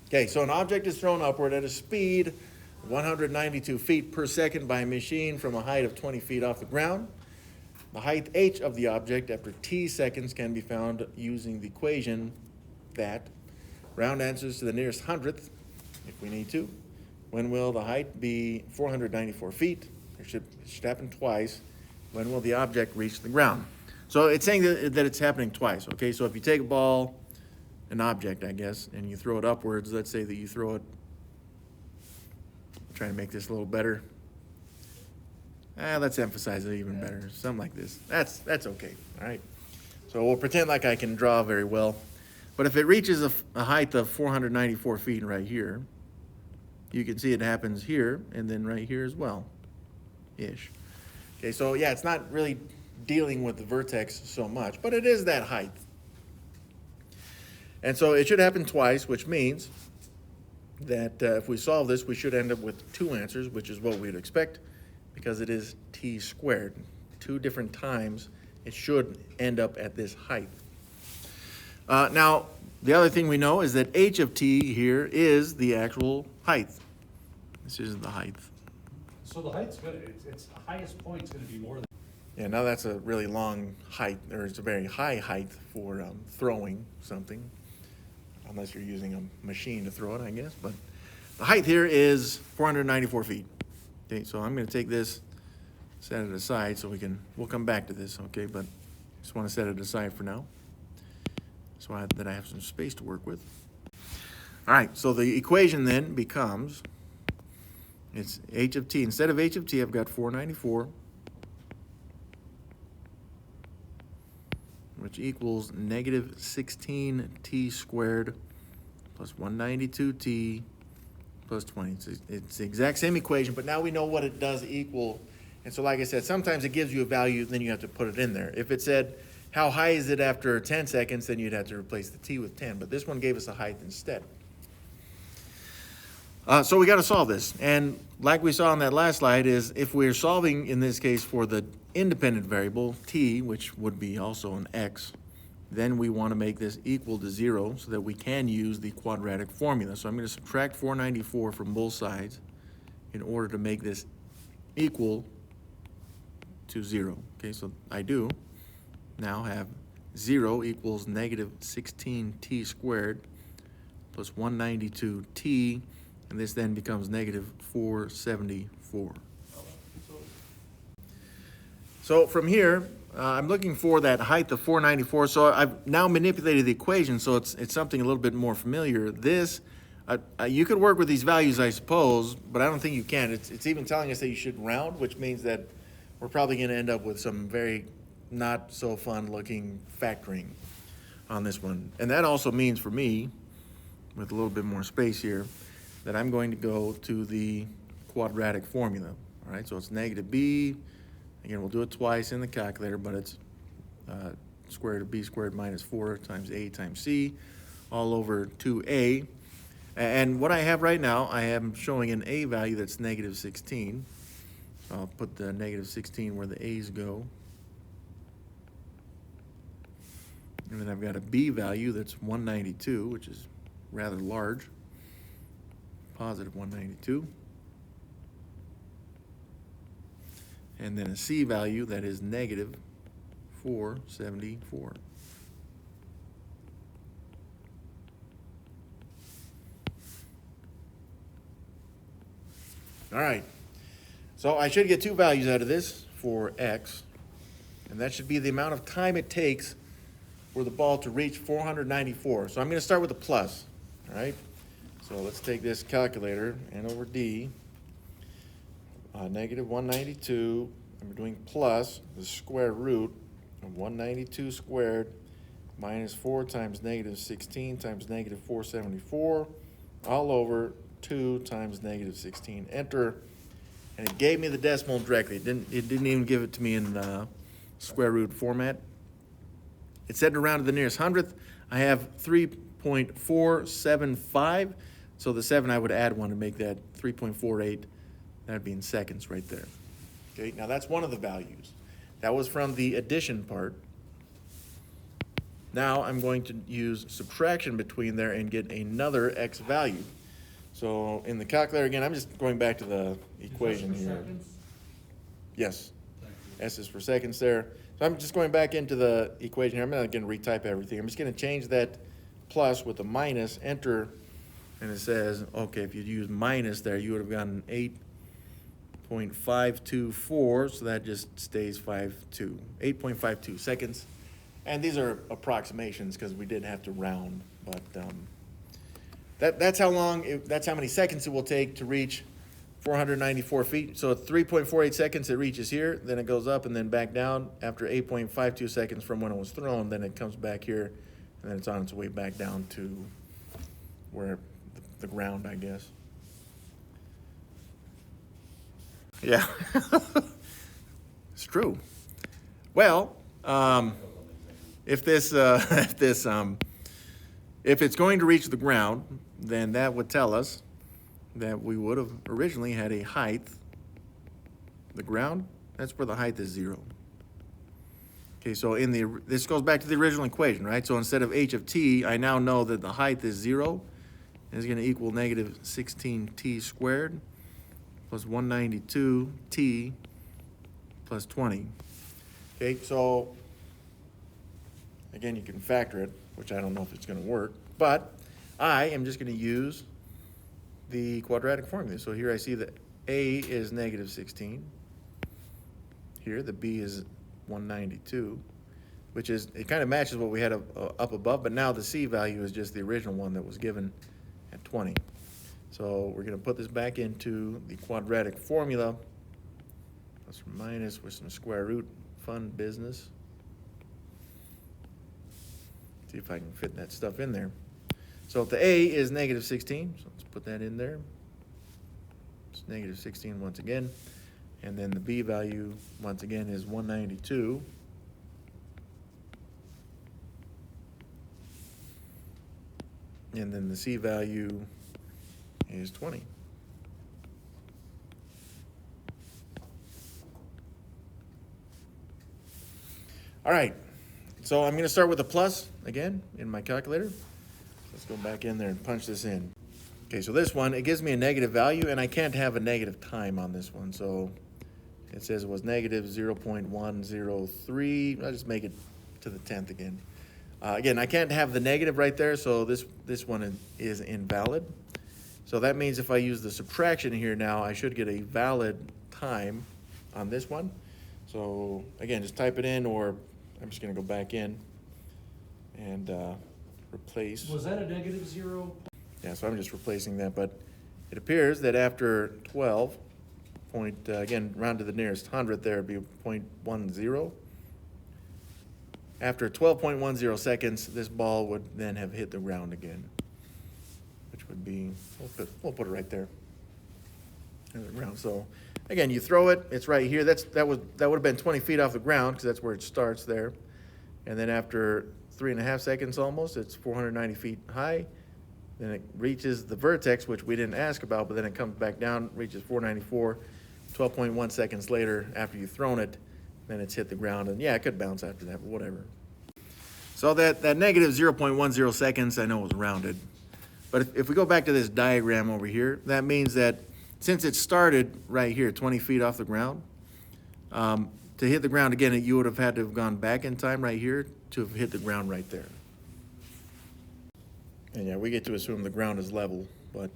Okay, so an object is thrown upward at a speed 192 feet per second by a machine from a height of 20 feet off the ground. The height h of the object after t seconds can be found using the equation that round answers to the nearest hundredth, if we need to. When will the height be 494 feet? It should happen twice. When will the object reach the ground? So it's saying that it's happening twice, okay? So if you take a ball, an object, I guess, and you throw it upwards, let's say that you throw it, I'm trying to make this a little better. Let's emphasize it even better, something like this. That's okay, all right? So we'll pretend like I can draw very well. But if it reaches a height of 494 feet right here, you can see it happens here and then right here as well, ish. Okay, so yeah, it's not really dealing with the vertex so much, but it is that height. And so it should happen twice, which means that if we solve this, we should end up with two answers, which is what we'd expect, because it is t squared. Two different times, it should end up at this height. Now, the other thing we know is that h of t here is the actual height. This is the height. So the height's gonna, it's the highest point's gonna be more than. Yeah, now that's a really long height, or it's a very high height for throwing something, unless you're using a machine to throw it, I guess. But the height here is 494 feet. Okay, so I'm going to take this, set it aside, so we'll come back to this, okay? But just want to set it aside for now, so that I have some space to work with. All right, so the equation then becomes, it's h of t. Instead of h of t, I've got 494, which equals negative 16t squared plus 192t plus 20. It's the exact same equation, but now we know what it does equal. And so like I said, sometimes it gives you a value, then you have to put it in there. If it said, how high is it after 10 seconds, then you'd have to replace the t with 10. But this one gave us a height instead. So we got to solve this. And like we saw on that last slide is if we're solving, in this case, for the independent variable, t, which would be also an x, then we want to make this equal to 0 so that we can use the quadratic formula. So I'm going to subtract 494 from both sides in order to make this equal to 0. Okay, so I do now have 0 equals negative 16t squared plus 192t, and this then becomes negative 474. So from here, I'm looking for that height of 494. So I've now manipulated the equation, so it's something a little bit more familiar. This, you could work with these values, I suppose, but I don't think you can. It's even telling us that you should round, which means that we're probably going to end up with some very not so fun looking factoring on this one. And that also means for me, with a little bit more space here, that I'm going to go to the quadratic formula. All right, so it's negative b. Again, we'll do it twice in the calculator, but it's square root of b squared minus 4 times a times c, all over 2a. And what I have right now, I am showing an a value that's negative 16. I'll put the negative 16 where the a's go. And then I've got a b value that's 192, which is rather large, positive 192. And then a c value that is negative 474. All right, so I should get two values out of this for x, and that should be the amount of time it takes for the ball to reach 494. So I'm going to start with a plus, all right? So let's take this calculator, n over d, negative 192, and we're doing plus the square root of 192 squared minus 4 times negative 16 times negative 474, all over 2 times negative 16. Enter, and it gave me the decimal directly. It didn't even give it to me in square root format. It said to round to the nearest hundredth. I have 3.475, so the 7 I would add 1 to make that 3.48. That'd be in seconds right there. Okay, now that's one of the values. That was from the addition part. Now I'm going to use subtraction between there and get another x value. So in the calculator, again, I'm just going back to the equation Is this for here. seconds? Yes, Thank you. S is for seconds there. So I'm just going back into the equation here. I'm not gonna retype everything. I'm just gonna change that plus with a minus, enter, and it says, okay, if you'd use minus there, you would have gotten 8.524, so that just stays 8.52 seconds. And these are approximations because we did have to round, but that's how long, that's how many seconds it will take to reach 494 feet. So 3.48 seconds it reaches here, then it goes up and then back down. After 8.52 seconds from when it was thrown, then it comes back here, and then it's on its way back down to where the ground, I guess. Yeah, it's true. Well, if it's going to reach the ground, then that would tell us that we would have originally had a height. The ground, that's where the height is 0. Okay, so this goes back to the original equation, right? So instead of h of t, I now know that the height is 0. Is going to equal negative 16t squared plus 192t plus 20. Okay, so again, you can factor it, which I don't know if it's going to work, but I am just going to use the quadratic formula. So here I see that a is negative 16. Here, the b is 192, which is, it kind of matches what we had up above, but now the c value is just the original one that was given at 20. So we're going to put this back into the quadratic formula, plus or minus with some square root, fun business. See if I can fit that stuff in there. So if the a is negative 16, so let's put that in there. It's negative 16 once again. And then the b value, once again, is 192. And then the c value is 20. All right, so I'm going to start with a plus again in my calculator. Let's go back in there and punch this in. Okay, so this one, it gives me a negative value, and I can't have a negative time on this one. So it says it was negative 0.103. I'll just make it to the 10th again. Again, I can't have the negative right there, so this one is invalid. So that means if I use the subtraction here now, I should get a valid time on this one. So again, just type it in, or I'm just going to go back in and replace. Was that a negative 0? Yeah, so I'm just replacing that, but it appears that after 12, again, round to the nearest hundredth there would be 0.10. After 12.10 seconds, this ball would then have hit the ground again, which would be, we'll put it right there in the ground. So again, you throw it, it's right here. That would have been 20 feet off the ground because that's where it starts there. And then after 3.5 seconds almost, it's 490 feet high. Then it reaches the vertex, which we didn't ask about, but then it comes back down, reaches 494. 12.1 seconds later, after you've thrown it, then it's hit the ground. And yeah, it could bounce after that, but whatever. So that negative 0.10 seconds, I know was rounded. But if we go back to this diagram over here, that means that since it started right here, 20 feet off the ground, to hit the ground again, you would have had to have gone back in time right here to have hit the ground right there. And yeah, we get to assume the ground is level, but